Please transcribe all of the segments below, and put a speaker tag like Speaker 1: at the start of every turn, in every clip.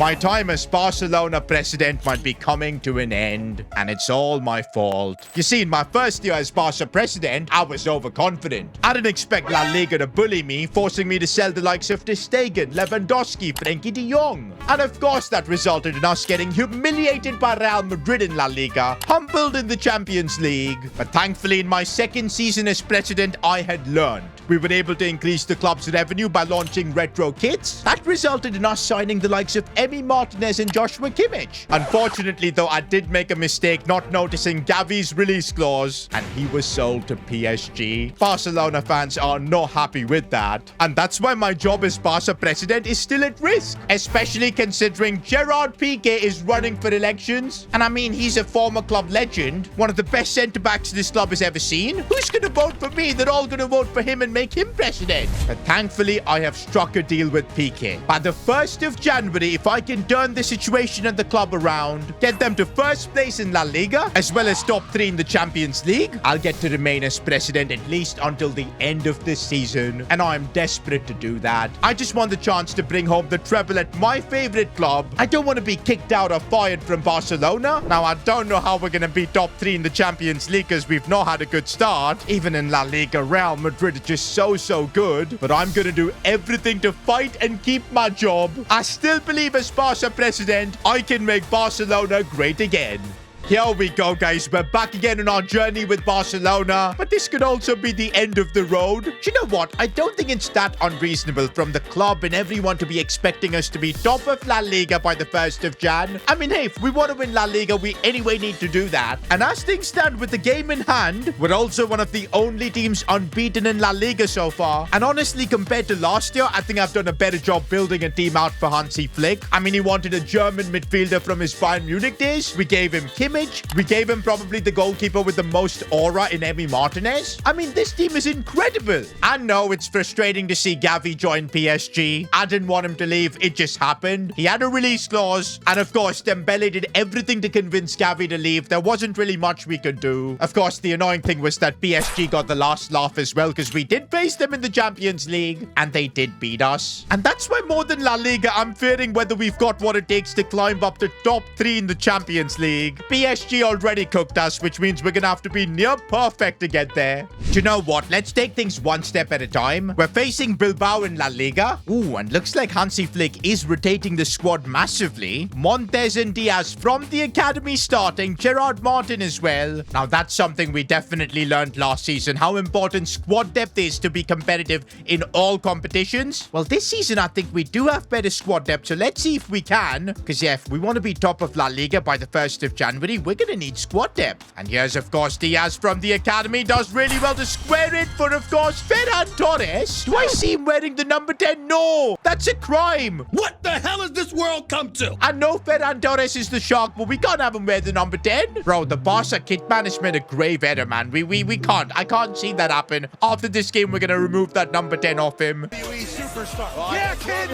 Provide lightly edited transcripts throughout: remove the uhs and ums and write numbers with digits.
Speaker 1: My time as Barcelona president might be coming to an end, and it's all my fault. You see, in my first year as Barca president, I was overconfident. I didn't expect La Liga to bully me, forcing me to sell the likes of Ter Stegen, Lewandowski, Frenkie de Jong. And of course, that resulted in us getting humiliated by Real Madrid in La Liga, humbled in the Champions League. But thankfully, in my second season as president, I had learned. We were able to increase the club's revenue by launching retro kits. That resulted in us signing the likes of Emi Martinez and Joshua Kimmich. Unfortunately, though, I did make a mistake not noticing Gavi's release clause, and he was sold to PSG. Barcelona fans are not happy with that. And that's why my job as Barca president is still at risk, especially considering Gerard Piqué is running for elections. And I mean, he's a former club legend, one of the best centre-backs this club has ever seen. Who's going to vote for me? They're all going to vote for him and make him president. But thankfully, I have struck a deal with Piqué. By the 1st of January, if I can turn the situation at the club around, get them to first place in La Liga, as well as top 3 in the Champions League, I'll get to remain as president at least until the end of this season. And I'm desperate to do that. I just want the chance to bring home the treble at my favorite club. I don't want to be kicked out or fired from Barcelona. Now, I don't know how we're going to be top 3 in the Champions League because we've not had a good start. Even in La Liga, Real Madrid is just so good. But I'm going to do everything to fight and keep my job. I still believe as Barca president, I can make Barcelona great again. Here we go, guys. We're back again on our journey with Barcelona. But this could also be the end of the road. Do you know what? I don't think it's that unreasonable from the club and everyone to be expecting us to be top of La Liga by the 1st of Jan. I mean, hey, if we want to win La Liga, we anyway need to do that. And as things stand with the game in hand, we're also one of the only teams unbeaten in La Liga so far. And honestly, compared to last year, I think I've done a better job building a team out for Hansi Flick. I mean, he wanted a German midfielder from his Bayern Munich days. We gave him Kimmich. We gave him probably the goalkeeper with the most aura in Emi Martinez. I mean, this team is incredible. I know it's frustrating to see Gavi join PSG. I didn't want him to leave. It just happened. He had a release clause. And of course, Dembele did everything to convince Gavi to leave. There wasn't really much we could do. Of course, the annoying thing was that PSG got the last laugh as well because we did face them in the Champions League and they did beat us. And that's why more than La Liga, I'm fearing whether we've got what it takes to climb up to top 3 in the Champions League. PSG already cooked us, which means we're gonna have to be near perfect to get there. Do you know what? Let's take things one step at a time. We're facing Bilbao in La Liga. Ooh, and looks like Hansi Flick is rotating the squad massively. Montes and Diaz from the academy starting, Gerard Martin as well. Now, that's something we definitely learned last season, how important squad depth is to be competitive in all competitions. Well, this season, I think we do have better squad depth, so let's see if we can. Because, yeah, if we want to be top of La Liga by the 1st of January, we're going to need squad depth. And here's, of course, Diaz from the academy. Does really well to square it for, of course, Ferran Torres. Do I see him wearing the number 10? No, that's a crime.
Speaker 2: What the hell has this world come to?
Speaker 1: I know Ferran Torres is the shark, but we can't have him wear the number 10. Bro, the Barca kit man has made a grave error, man. We can't. I can't see that happen. After this game, we're going to remove that number 10 off him.
Speaker 2: Superstar. Yeah, kid.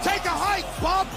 Speaker 2: Take a hike, Bob.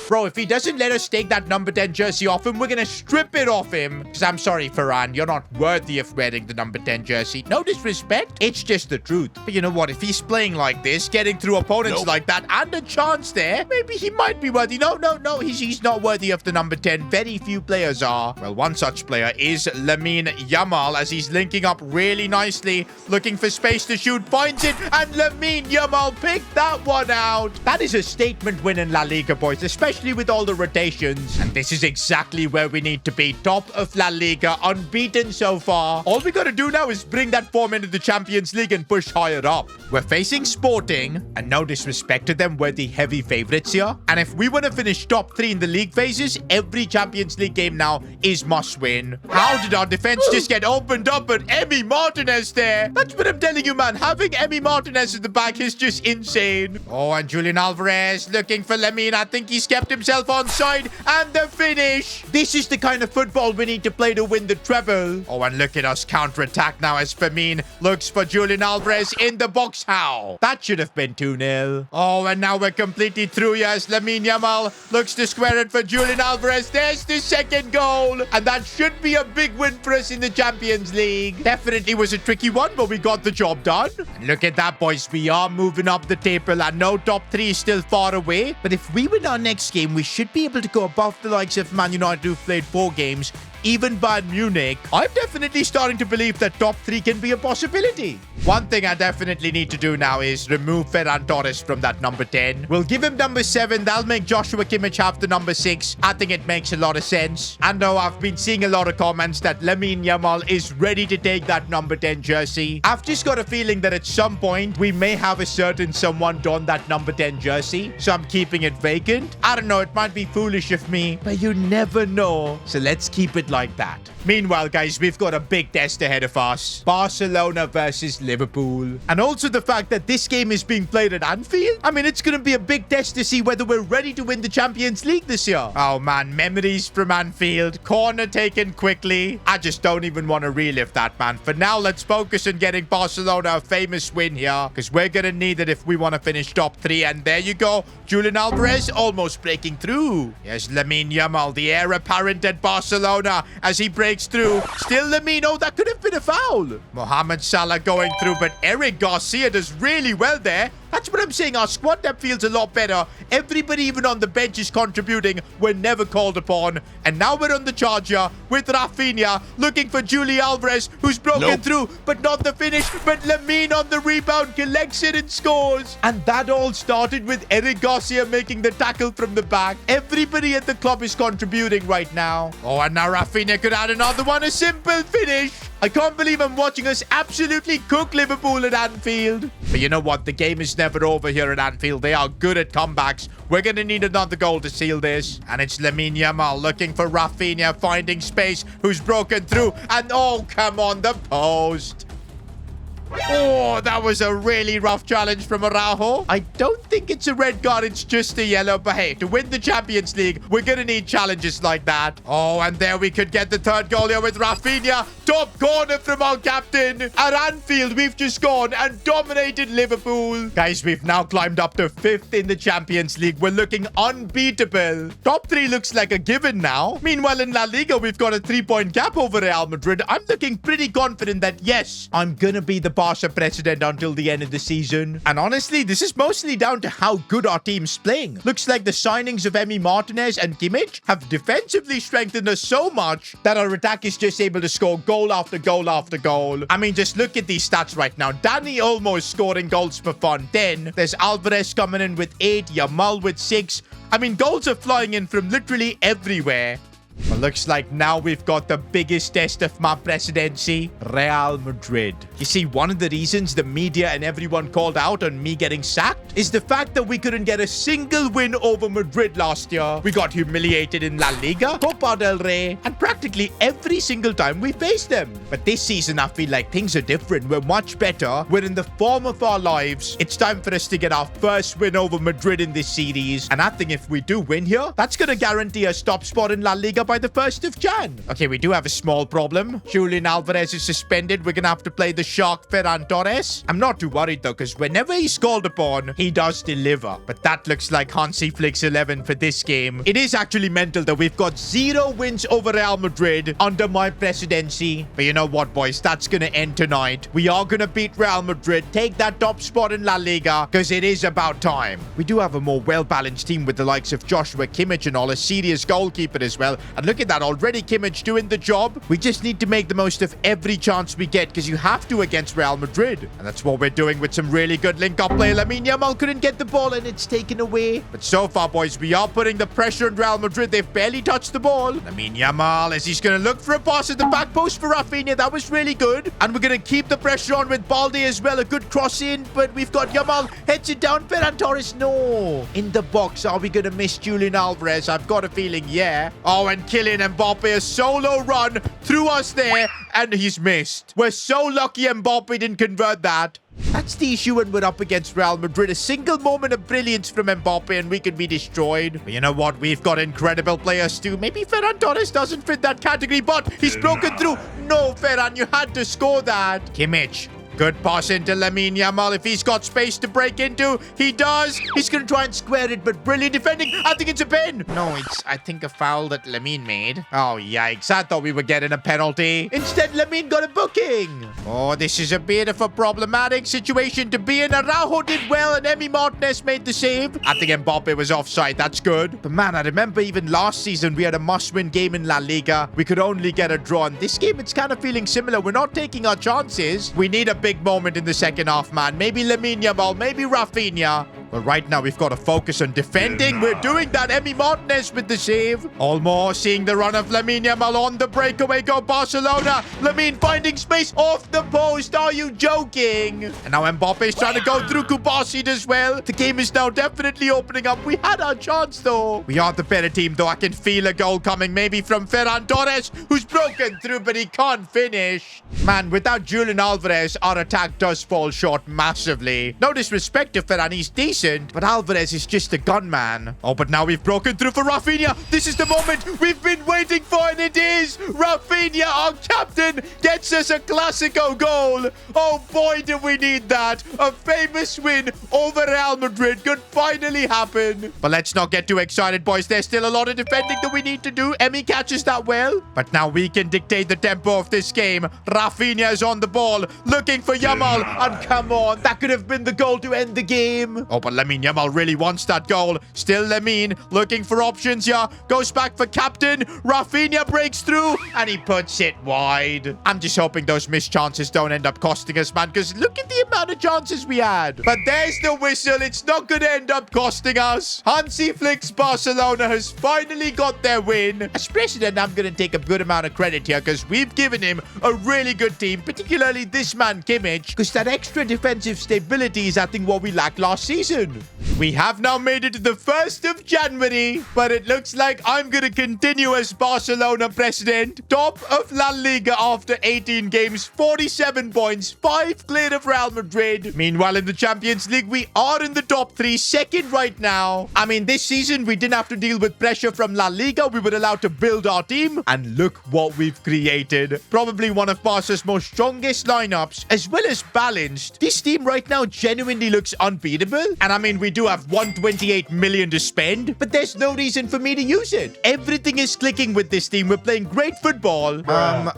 Speaker 1: Bro, if he doesn't let us take that number 10 jersey off him, we're going to strip it off him. Because I'm sorry, Ferran, you're not worthy of wearing the number 10 jersey. No disrespect. It's just the truth. But you know what? If he's playing like this, getting through opponents like that, and a chance there, maybe he might be worthy. No. He's not worthy of the number 10. Very few players are. Well, one such player is Lamine Yamal, as he's linking up really nicely, looking for space to shoot, finds it, and Lamine Yamal picked that one out. That is a statement win in La Liga, boys, especially with all the rotations. And this is exactly where we need to be. Top of La Liga, unbeaten so far. All we gotta do now is bring that form into the Champions League and push higher up. We're facing Sporting, and no disrespect to them, we're the heavy favorites here. And if we want to finish top 3 in the league phases, every Champions League game now is must win. How did our defense just get opened up at Emi Martinez there? That's what I'm telling you, man. Having Emi Martinez in the back is just insane. Oh, and Julian Alvarez looking for Lamine. I think he's kept himself onside, and the finish. This is the kind of football we need to play to win the treble. Oh, and look at us counter-attack now as Firmino looks for Julian Alvarez in the box. How? That should have been 2-0. Oh, and now we're completely through here as Lamine Yamal looks to square it for Julian Alvarez. There's the second goal, and that should be a big win for us in the Champions League. Definitely was a tricky one, but we got the job done. And look at that, boys. We are moving up the table. I know top 3 is still far away, but if we win our next game, game, we should be able to go above the likes of Man United, who've played 4 games, even Bayern Munich. I'm definitely starting to believe that top 3 can be a possibility. One thing I definitely need to do now is remove Ferran Torres from that number 10. We'll give him number 7. That'll make Joshua Kimmich have the number 6. I think it makes a lot of sense. And though I've been seeing a lot of comments that Lamine Yamal is ready to take that number 10 jersey, I've just got a feeling that at some point we may have a certain someone don that number 10 jersey. So I'm keeping it vacant. I don't know, it might be foolish of me, but you never know. So let's keep it like that. Meanwhile, guys, we've got a big test ahead of us. Barcelona versus Liverpool. And also the fact that this game is being played at Anfield. I mean, it's going to be a big test to see whether we're ready to win the Champions League this year. Oh, man. Memories from Anfield. Corner taken quickly. I just don't even want to relive that, man. For now, let's focus on getting Barcelona a famous win here, because we're going to need it if we want to finish top 3. And there you go. Julian Alvarez almost breaking through. Here's Lamine Yamal, the heir apparent at Barcelona, as he breaks through. Still Lamine. Oh, that could have been a foul. Mohamed Salah going through, but Eric Garcia does really well there. That's what I'm saying. Our squad depth feels a lot better. Everybody, even on the bench, is contributing. We're never called upon. And now we're on the charge here with Rafinha looking for Julian Alvarez, who's broken through, but not the finish. But Lamine on the rebound collects it and scores. And that all started with Eric Garcia making the tackle from the back. Everybody at the club is contributing right now. Oh, and now Rafinha could add another one. A simple finish. I can't believe I'm watching us absolutely cook Liverpool at Anfield. But you know what? The game is never over here at Anfield. They are good at comebacks. We're going to need another goal to seal this. And it's Lamine Yamal looking for Rafinha, finding space, who's broken through. And oh, come on, the post. Oh, that was a really rough challenge from Araujo. I don't think it's a red card. It's just a yellow. But hey, to win the Champions League, we're going to need challenges like that. Oh, and there we could get the third goal here with Rafinha. Top corner from our captain. At Anfield, we've just gone and dominated Liverpool. Guys, we've now climbed up to 5th in the Champions League. We're looking unbeatable. Top 3 looks like a given now. Meanwhile, in La Liga, we've got a 3-point gap over Real Madrid. I'm looking pretty confident that, yes, I'm going to be the Barca president until the end of the season. And honestly, this is mostly down to how good our team's playing. Looks like the signings of Emi Martinez and Kimmich have defensively strengthened us so much that our attack is just able to score goal after goal after goal. I mean, just look at these stats right now. Danny almost scoring goals for fun. 10. There's Alvarez coming in with 8. Yamal with 6. I mean, goals are flying in from literally everywhere. Well, looks like now we've got the biggest test of my presidency, Real Madrid. You see, one of the reasons the media and everyone called out on me getting sacked is the fact that we couldn't get a single win over Madrid last year. We got humiliated in La Liga, Copa del Rey, and practically every single time we faced them. But this season, I feel like things are different. We're much better. We're in the form of our lives. It's time for us to get our first win over Madrid in this series. And I think if we do win here, that's going to guarantee a top spot in La Liga by the 1st of Jan. Okay, we do have a small problem. Julian Alvarez is suspended. We're gonna have to play the shark Ferran Torres. I'm not too worried though, because whenever he's called upon, he does deliver. But that looks like Hansi Flick's 11 for this game. It is actually mental that we've got 0 wins over Real Madrid under my presidency. But you know what, boys? That's gonna end tonight. We are gonna beat Real Madrid, take that top spot in La Liga, because it is about time. We do have a more well-balanced team with the likes of Joshua Kimmich and all, a serious goalkeeper as well. And look at that, already Kimmich doing the job. We just need to make the most of every chance we get, because you have to against Real Madrid. And that's what we're doing with some really good link-up play. Lamine Yamal couldn't get the ball and it's taken away. But so far, boys, we are putting the pressure on Real Madrid. They've barely touched the ball. Lamine Yamal, as he's going to look for a pass at the back post for Rafinha. That was really good. And we're going to keep the pressure on with Balde as well. A good cross in, but we've got Yamal. Heads it down. Ferran Torres, no. In the box, are we going to miss Julian Alvarez? I've got a feeling, yeah. Oh, and Kylian Mbappe, a solo run through us there, and he's missed. We're so lucky Mbappe didn't convert that. That's the issue when we're up against Real Madrid. A single moment of brilliance from Mbappe and we could be destroyed. But you know what? We've got incredible players too. Maybe Ferran Torres doesn't fit that category, but he's broken through. No, Ferran, you had to score that. Kimmich. Good pass into Lamine Yamal. If he's got space to break into, he does. He's going to try and square it, but brilliant defending. I think it's a pin. No, it's, I think, a foul that Lamine made. Oh, yikes. I thought we were getting a penalty. Instead, Lamine got a booking. Oh, this is a bit of a problematic situation to be in. Araujo did well, and Emi Martinez made the save. I think Mbappe was offside. That's good. But man, I remember even last season, we had a must-win game in La Liga. We could only get a draw. And this game, it's kind of feeling similar. We're not taking our chances. We need a big moment in the second half, man. Maybe Lamine Yamal, maybe Rafinha. But right now, we've got to focus on defending. We're doing that. Emi Martinez with the save. Olmo seeing the run of Lamine Yamal on the breakaway. Go Barcelona. Lamine finding space off the post. Are you joking? And now Mbappe is trying to go through Kubasi as well. The game is now definitely opening up. We had our chance, though. We are the better team, though. I can feel a goal coming. Maybe from Ferran Torres, who's broken through, but he can't finish. Man, without Julian Alvarez, our attack does fall short massively. No disrespect to Ferran. He's decent. But Alvarez is just a gunman. Oh, but now we've broken through for Rafinha. This is the moment we've been waiting for, and it is. Rafinha, our captain, gets us a Clasico goal. Oh, boy, do we need that. A famous win over Real Madrid could finally happen. But let's not get too excited, boys. There's still a lot of defending that we need to do. Emi catches that well. But now we can dictate the tempo of this game. Rafinha is on the ball, looking for Yamal. And come on, that could have been the goal to end the game. Oh, but Lamine Yamal really wants that goal. Still Lamine looking for options here. Goes back for captain. Rafinha breaks through and he puts it wide. I'm just hoping those missed chances don't end up costing us, man, because look at the amount of chances we had. But there's the whistle. It's not going to end up costing us. Hansi Flick's Barcelona has finally got their win. As president, I'm going to take a good amount of credit here because we've given him a really good team, particularly this man Kimmich, because that extra defensive stability is, I think, what we lacked last season. We have now made it to the 1st of January, but it looks like I'm going to continue as Barcelona president. Top of La Liga after 18 games, 47 points, 5 clear of Real Madrid. Meanwhile, in the Champions League, we are in the top 3, second right now. I mean, this season, we didn't have to deal with pressure from La Liga. We were allowed to build our team, and look what we've created. Probably one of Barca's most strongest lineups, as well as balanced. This team right now genuinely looks unbeatable. And I mean, we do have 128 million to spend, but there's no reason for me to use it. Everything is clicking with this team. We're playing great football.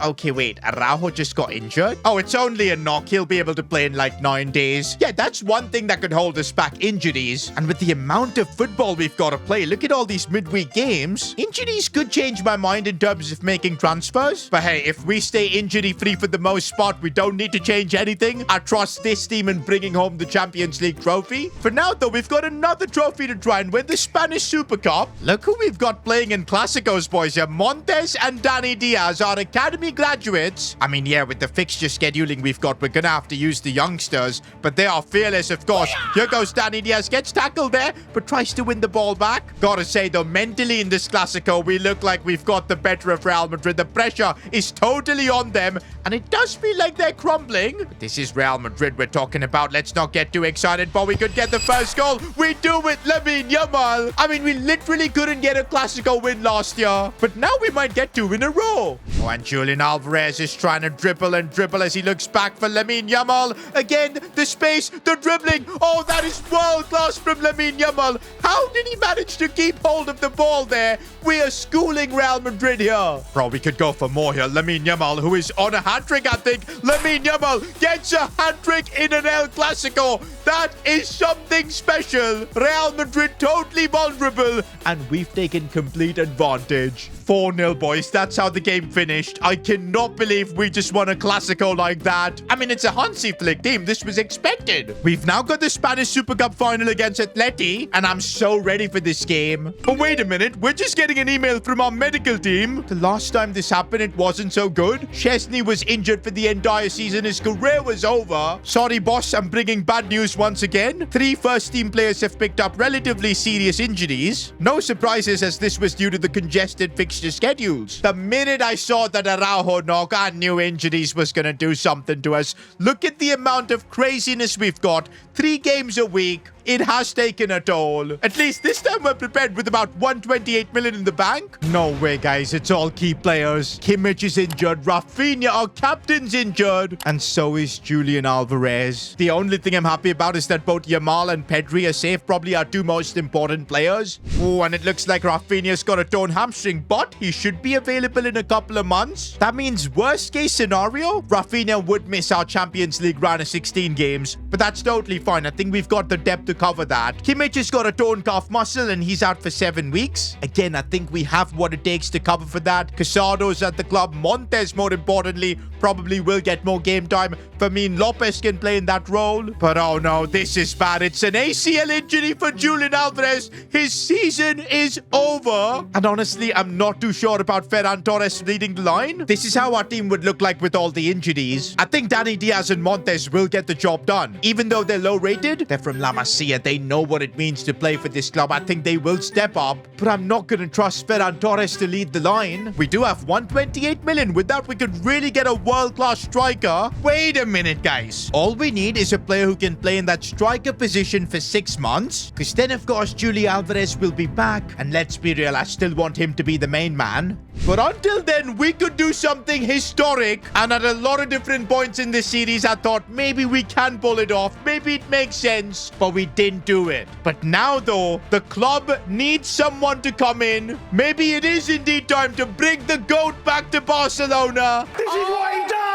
Speaker 1: Okay, wait. Araujo just got injured? Oh, it's only a knock. He'll be able to play in like 9 days. Yeah, that's one thing that could hold us back, injuries. And with the amount of football we've got to play, look at all these midweek games. Injuries could change my mind in terms of making transfers. But hey, if we stay injury-free for the most part, we don't need to change anything. I trust this team in bringing home the Champions League trophy. For now, though, we've got another trophy to try and win, the Spanish Super Cup. Look who we've got playing in Clásicos, boys here. Montes and Dani Diaz are academy graduates. I mean, yeah, with the fixture scheduling we've got, we're going to have to use the youngsters, but they are fearless, of course. Here goes Dani Diaz, gets tackled there, but tries to win the ball back. Gotta say, though, mentally in this Clásico, we look like we've got the better of Real Madrid. The pressure is totally on them, and it does feel like they're crumbling. But this is Real Madrid we're talking about. Let's not get too excited, but we could get the first goal. We do it, Lamine Yamal. I mean, we literally couldn't get a Clasico win last year, but now we might get 2 in a row. Oh, and Julian Alvarez is trying to dribble and dribble as he looks back for Lamine Yamal. Again, the space, the dribbling. Oh, that is world class from Lamine Yamal. How did he manage to keep hold of the ball there? We are schooling Real Madrid here. Bro, we could go for more here. Lamine Yamal, who is on a hat-trick, I think. Lamine Yamal gets a hat-trick in an El Clasico. That is something special. Real Madrid totally vulnerable, and we've taken complete advantage. 4-0, boys. That's how the game finished. I cannot believe we just won a Clasico like that. I mean, it's a Hansi Flick team. This was expected. We've now got the Spanish Super Cup final against Atleti, and I'm so ready for this game. But wait a minute. We're just getting an email from our medical team. The last time this happened, it wasn't so good. Chesney was injured for the entire season. His career was over. Sorry, boss. I'm bringing bad news once again. 3 first-team players have picked up relatively serious injuries. No surprises, as this was due to the congested fixture schedules. The minute I saw that Araujo knock, I knew injuries was going to do something to us. Look at the amount of craziness we've got. 3 games a week. it has taken a toll. At least this time we're prepared with about 128 million in the bank. No way, guys. It's all key players. Kimmich is injured. Rafinha, our captain's injured. And so is Julian Alvarez. The only thing I'm happy about is that both Yamal and Pedri are safe. Probably our two most important players. Oh, and it looks like Rafinha's got a torn hamstring, but he should be available in a couple of months. That means worst case scenario, Rafinha would miss our Champions League round of 16 games, but that's totally fine. I think we've got the depth to cover that. Kimmich has got a torn calf muscle and he's out for 7 weeks. Again, I think we have what it takes to cover for that. Casado's at the club. Montes, more importantly, probably will get more game time. Fermin Lopez can play in that role. But oh no, this is bad. It's an ACL injury for Julian Alvarez. His season is over. And honestly, I'm not too sure about Ferran Torres leading the line. This is how our team would look like with all the injuries. I think Danny Diaz and Montes will get the job done. Even though they're low rated, they're from La Masia. They know what it means to play for this club. I think they will step up. But I'm not going to trust Ferran Torres to lead the line. We do have 128 million. With that, we could really get a world-class striker. Wait a minute, guys. All we need is a player who can play in that striker position for 6 months. Because then, of course, Julian Alvarez will be back. And let's be real, I still want him to be the main man. But until then, we could do something historic. And at a lot of different points in this series, I thought maybe we can pull it off. Maybe it makes sense. But we didn't do it. But now, though, the club needs someone to come in. Maybe it is indeed time to bring the GOAT back to Barcelona.
Speaker 2: This is what he does!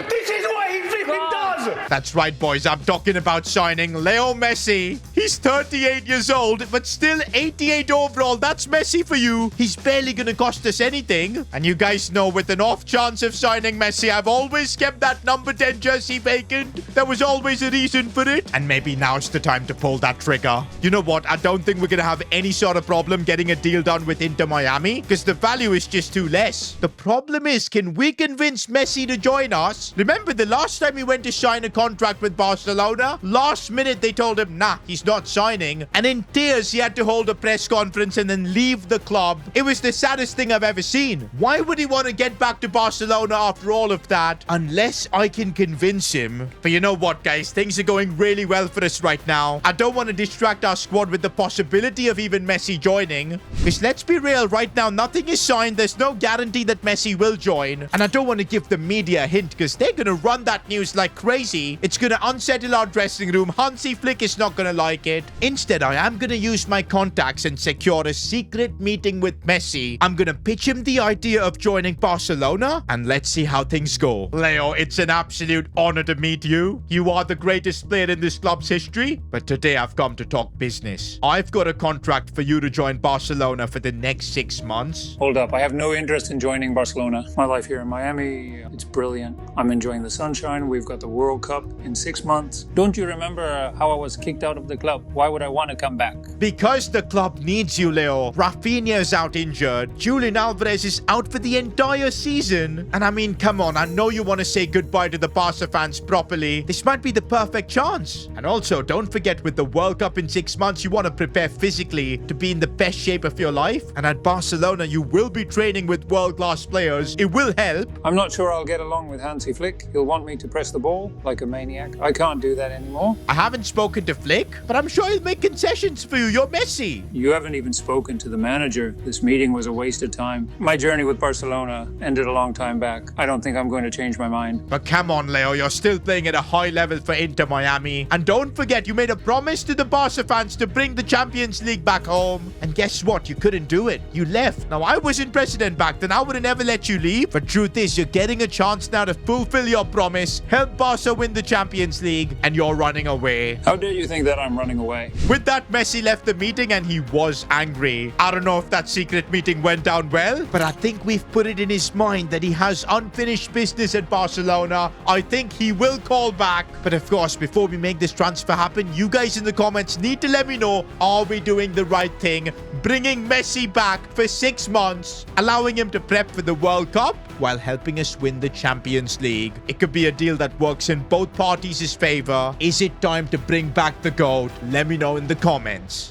Speaker 2: This is what he flipping does!
Speaker 1: That's right, boys. I'm talking about signing Leo Messi. He's 38 years old, but still 88 overall. That's Messi for you. He's barely going to cost us anything. And you guys know, with an off chance of signing Messi, I've always kept that number 10 jersey vacant. There was always a reason for it. And maybe now's the time to pull that trigger. You know what? I don't think we're going to have any sort of problem getting a deal done with Inter Miami, because the value is just too less. The problem is, can we convince Messi to join us? Remember the last time he went to sign a contract with Barcelona? Last minute they told him, nah, he's not signing. And in tears, he had to hold a press conference and then leave the club. It was the saddest thing I've ever seen. Why would he want to get back to Barcelona after all of that? Unless I can convince him. But you know what, guys? Things are going really well for us right now. I don't want to distract our squad with the possibility of even Messi joining. Because let's be real, right now, nothing is signed. There's no guarantee that Messi will join. And I don't want to give the media a hint, because they're going to run that news like crazy. It's going to unsettle our dressing room. Hansi Flick is not going to like it. Instead, I am going to use my contacts and secure a secret meeting with Messi. I'm going to pitch him the idea of joining Barcelona, and let's see how things go. Leo, it's an absolute honor to meet you. You are the greatest player in this club's history, but today I've come to talk business. I've got a contract for you to join Barcelona for the next 6 months.
Speaker 3: Hold up, I have no interest in joining Barcelona. My life here in Miami, it's brilliant. I'm enjoying the sunshine. We've got the World Cup in 6 months. Don't you remember how I was kicked out of the club? Why would I want to come back?
Speaker 1: Because the club needs you, Leo. Rafinha is out injured. Julian Alvarez is out for the entire season. And I mean, come on, I know you want to say goodbye to the Barca fans properly. This might be the perfect chance. And also, don't forget, with the World Cup in 6 months, you want to prepare physically to be in the best shape of your life. And at Barcelona, you will be training with world-class players. It will help.
Speaker 3: I'm not sure I'll get along with Hansi Flick. He'll want me to press the ball like a maniac. I can't do that anymore.
Speaker 1: I haven't spoken to Flick, but I'm sure he'll make concessions for you. You're Messi.
Speaker 3: You haven't even spoken to the manager. This meeting was a waste of time. My journey with Barcelona ended a long time back. I don't think I'm going to change my mind.
Speaker 1: But come on, Leo. You're still playing at a high level for Inter Miami. And don't forget, you made a promise to the Barca fans to bring the Champions League back home. And guess what? You couldn't do it. You left. Now, I wasn't president back then. I would have never let you leave. But truth is, you're getting a chance now to fulfill your promise, help Barca win the Champions League, and you're running away.
Speaker 3: How dare you think that I'm running away?
Speaker 1: With that, Messi left the meeting and he was angry. I don't know if that secret meeting went down well, but I think we've put it in his mind that he has unfinished business at Barcelona. I think he will call back. But of course, before we make this transfer happen, you guys in the comments need to let me know, are we doing the right thing? Bringing Messi back for 6 months, allowing him to prep for the World Cup while helping us win the Champions League. It could be a deal that works in both parties' favor. Is it time to bring back the GOAT? Let me know in the comments.